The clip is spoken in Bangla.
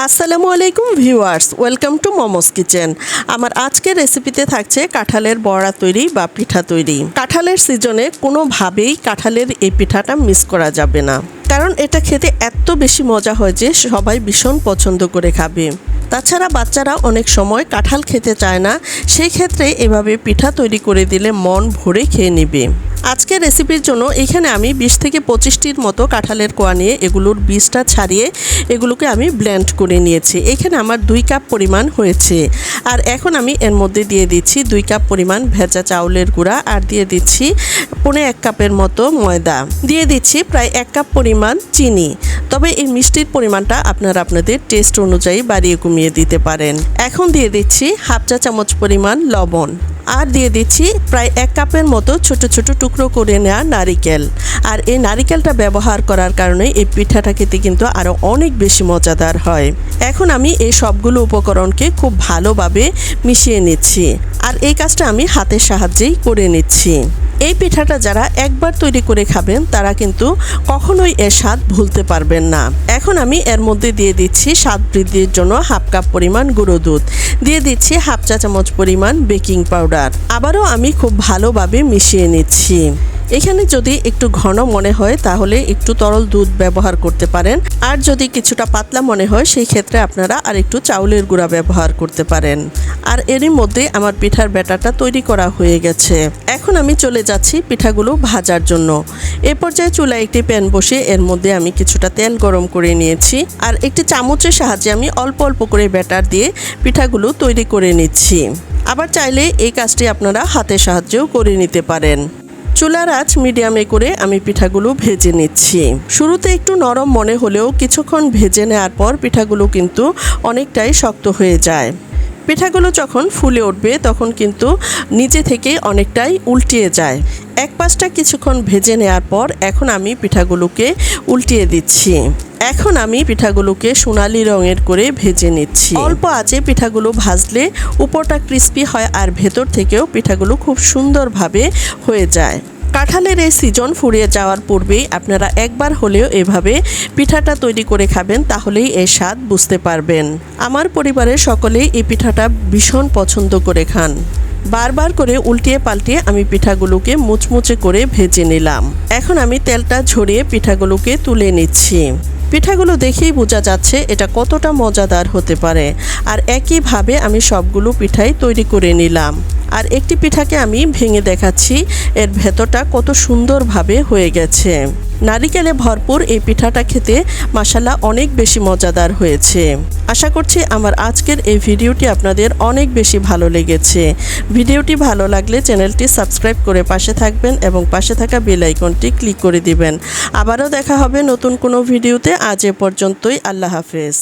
আসসালামু আলাইকুম viewers, welcome to momos kitchen. আমার আজকের রেসিপিতে থাকছে কাঁঠালের বড়া তৈরি বা পিঠা তৈরি। কাঁঠালের সিজনে কোনোভাবেই কাঁঠালের এই পিঠাটা মিস করা যাবে না, কারণ এটা খেতে এত বেশি মজা হয় যে সবাই ভীষণ পছন্দ করে খাবে। তাছাড়া বাচ্চারা অনেক সময় কাঁঠাল খেতে চায় না, সেই ক্ষেত্রে এভাবে পিঠা তৈরি করে দিলে মন ভরে খেয়ে নেবে। আজকের রেসিপির জন্য এখানে আমি 20 থেকে 25টির মতো কাঁঠালের কোয়া নিয়ে এগুলোর বীজটা ছাড়িয়ে এগুলোকে আমি ব্লেন্ড করে নিয়েছি। এখানে আমার 2 কাপ পরিমাণ হয়েছে। আর এখন আমি এর মধ্যে দিয়ে দিচ্ছি 2 কাপ পরিমাণ ভেজা চাউলের গুঁড়া, আর দিয়ে দিচ্ছি 1.5 কাপের মতো ময়দা, দিয়ে দিচ্ছি প্রায় 1 কাপ পরিমাণ চিনি। তবে এই মিষ্টির পরিমাণটা আপনারা আপনাদের টেস্ট অনুযায়ী বাড়িয়ে কমিয়ে দিতে পারেন। এখন দিয়ে দিচ্ছি হাফ চা চামচ পরিমাণ লবণ, আর দিয়ে দিচ্ছি প্রায় 1 কাপের মতো ছোট ছোট টুকরো করে নেওয়া নারিকেল। আর এই নারিকেলটা ব্যবহার করার কারণে এই পিঠাটা খেতে কিন্তু আরও অনেক বেশি মজাদার হয়। এখন আমি এই সবগুলো উপকরণকে খুব ভালোভাবে মিশিয়ে নিচ্ছি, আর এই কাজটা আমি হাতের সাহায্যেই করে নিচ্ছি। এই পিঠাটা যারা একবার তৈরি করে খাবেন তারা কিন্তু কখনোই এর স্বাদ ভুলতে পারবেন না। এখন আমি এর মধ্যে দিয়ে দিচ্ছি স্বাদ বৃদ্ধির জন্য হাফ কাপ পরিমাণ গুঁড়ো দুধ, দিয়ে দিচ্ছি হাফ চা চামচ পরিমাণ বেকিং পাউডার। আবারও আমি খুব ভালোভাবে মিশিয়ে নিচ্ছি। এখানে যদি একটু ঘন মনে হয় তাহলে একটু তরল দুধ ব্যবহার করতে পারেন, আর যদি কিছুটা পাতলা মনে হয় সেই ক্ষেত্রে আপনারা আর একটু চাউলের গুঁড়া ব্যবহার করতে পারেন। আর এরই মধ্যে আমার পিঠার ব্যাটারটা তৈরি করা হয়ে গেছে। এখন আমি চলে যাচ্ছি পিঠাগুলো ভাজার জন্য। এ পর্যায়ে চুলায় একটি প্যান বসিয়ে এর মধ্যে আমি কিছুটা তেল গরম করে নিয়েছি, আর একটি চামচের সাহায্যে আমি অল্প অল্প করে ব্যাটার দিয়ে পিঠাগুলো তৈরি করে নিচ্ছি। আবার চাইলে এই কাজটি আপনারা হাতের সাহায্যেও করে নিতে পারেন। চুলার আঁচ মিডিয়ামে করে আমি পিঠাগুলো ভেজে নিচ্ছি। শুরুতে একটু নরম মনে হলেও কিছুক্ষণ ভেজে নেওয়ার পর পিঠাগুলো কিন্তু অনেকটাই শক্ত হয়ে যায়। পিঠাগুলো যখন ফুলে উঠবে তখন কিন্তু নিচে থেকে অনেকটাই উল্টিয়ে যায়। এক পাশটা কিছুক্ষণ ভেজে নেওয়ার পর এখন আমি পিঠাগুলোকে উল্টিয়ে দিচ্ছি। এখন আমি পিঠাগুলোকে সোনালি রঙের করে ভেজে নিচ্ছি। অল্প আঁচে পিঠাগুলো ভাজলে উপরটা ক্রিস্পি হয়, আর ভেতর থেকেও পিঠাগুলো খুব সুন্দরভাবে হয়ে যায়। কাঁঠালের এই সিজন ফুরিয়ে যাওয়ার পূর্বেই আপনারা একবার হলেও এভাবে পিঠাটা তৈরি করে খাবেন, তাহলেই এর স্বাদ বুঝতে পারবেন। আমার পরিবারের সকলেই এই পিঠাটা ভীষণ পছন্দ করে খান। বারবার করে উল্টিয়ে পাল্টিয়ে আমি পিঠাগুলোকে মুচমুচে করে ভেজে নিলাম। এখন আমি তেলটা ঝরিয়ে পিঠাগুলোকে তুলে নিচ্ছি। পিঠাগুলো দেখেই বোঝা যাচ্ছে এটা কতটা মজাদার হতে পারে। আর একইভাবে আমি সবগুলো পিঠাই তৈরি করে নিলাম। আর একটি পিঠাকে আমি ভেঙে দেখাচ্ছি এর ভেতরটা কত সুন্দরভাবে হয়ে গেছে। নারিকেলে ভরপুর এই পিঠাটা খেতে মাশাআল্লাহ অনেক বেশি মজাদার হয়েছে। আশা করছি আমার আজকের এই ভিডিওটি আপনাদের অনেক বেশি ভালো লেগেছে। ভিডিওটি ভালো লাগলে চ্যানেলটি সাবস্ক্রাইব করে পাশে থাকবেন এবং পাশে থাকা বেল আইকনটি ক্লিক করে দিবেন। আবারও দেখা হবে নতুন কোনো ভিডিওতে। আজ এ পর্যন্তই, আল্লাহ হাফেজ।